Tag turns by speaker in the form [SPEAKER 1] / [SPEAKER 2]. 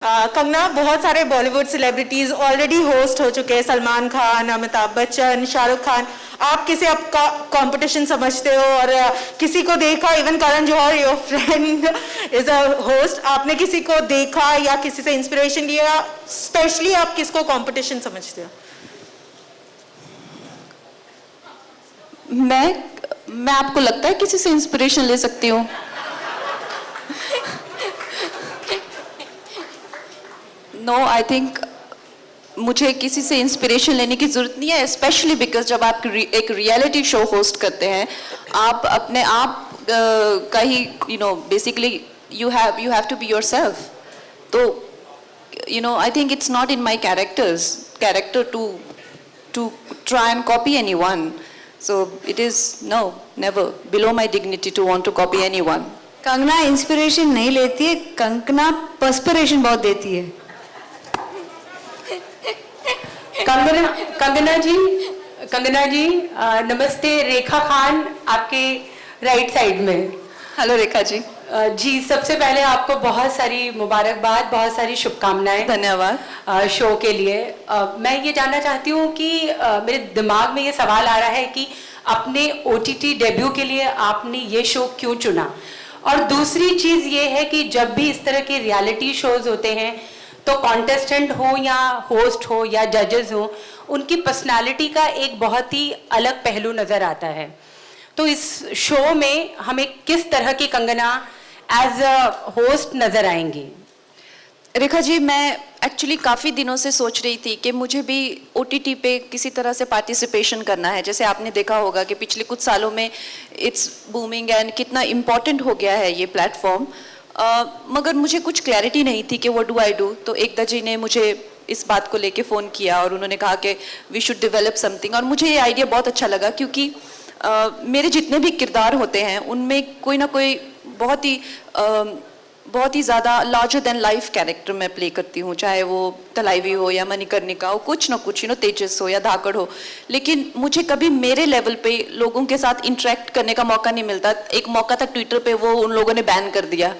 [SPEAKER 1] कंगना, बहुत सारे Bollywood celebrities already host हो चुके हैं, सलमान खान, अमिताभ बच्चन, शाहरुख खान। आप किसे आपका कंपटीशन समझते हो? और किसी को देखा, even Karan Johar, your friend is a host, आपने किसी को देखा या किसी से इंस्पिरेशन लिया? स्पेशली आप किसको कंपटीशन समझते हो?
[SPEAKER 2] मैं आपको लगता है किसी से इंस्पिरेशन ले सकती हूँ? नो, आई थिंक मुझे किसी से इंस्पिरेशन लेने की जरूरत नहीं है, स्पेशली बिकॉज जब आप एक रियलिटी शो होस्ट करते हैं, आप अपने आप का ही basically you have to be yourself. तो I think it's not in my character to try and copy anyone. So it is never below my dignity to want to copy anyone.
[SPEAKER 3] Kangana inspiration नहीं लेती है, Kangana perspiration बहुत देती है.
[SPEAKER 4] कंगना जी नमस्ते. रेखा खान आपके right side में.
[SPEAKER 2] हेलो रेखा जी.
[SPEAKER 4] जी, सबसे पहले आपको बहुत सारी मुबारकबाद, बहुत सारी शुभकामनाएं.
[SPEAKER 2] धन्यवाद.
[SPEAKER 4] शो के लिए मैं ये जानना चाहती हूँ कि मेरे दिमाग में ये सवाल आ रहा है कि अपने OTT डेब्यू के लिए आपने ये शो क्यों चुना? और दूसरी चीज़ ये है कि जब भी इस तरह के रियलिटी शोज होते हैं तो कॉन्टेस्टेंट हो या होस्ट हो या जजेस हो, उनकी पर्सनालिटी का एक बहुत ही अलग पहलू नज़र आता है. तो इस शो में हमें किस तरह की कंगना एज अ होस्ट नजर आएंगी?
[SPEAKER 2] रेखा जी, मैं एक्चुअली काफ़ी दिनों से सोच रही थी कि मुझे भी OTT पे किसी तरह से पार्टिसिपेशन करना है. जैसे आपने देखा होगा कि पिछले कुछ सालों में इट्स बूमिंग एंड कितना इम्पॉर्टेंट हो गया है ये प्लेटफॉर्म. मगर मुझे कुछ क्लैरिटी नहीं थी कि व्हाट डू आई डू. तो एकता जी ने मुझे इस बात को लेके फ़ोन किया और उन्होंने कहा कि वी शुड डेवलप समथिंग. और मुझे ये आइडिया बहुत अच्छा लगा, क्योंकि मेरे जितने भी किरदार होते हैं उनमें कोई ना कोई बहुत ही ज़्यादा लार्जर देन लाइफ कैरेक्टर मैं प्ले करती हूँ, चाहे वो तलाइवी हो या मणिकर्णिका हो, कुछ ना कुछ तेजस हो या धाकड़ हो. लेकिन मुझे कभी मेरे लेवल पे लोगों के साथ इंटरेक्ट करने का मौका नहीं मिलता. एक मौका था ट्विटर पे, वो उन लोगों ने बैन कर दिया.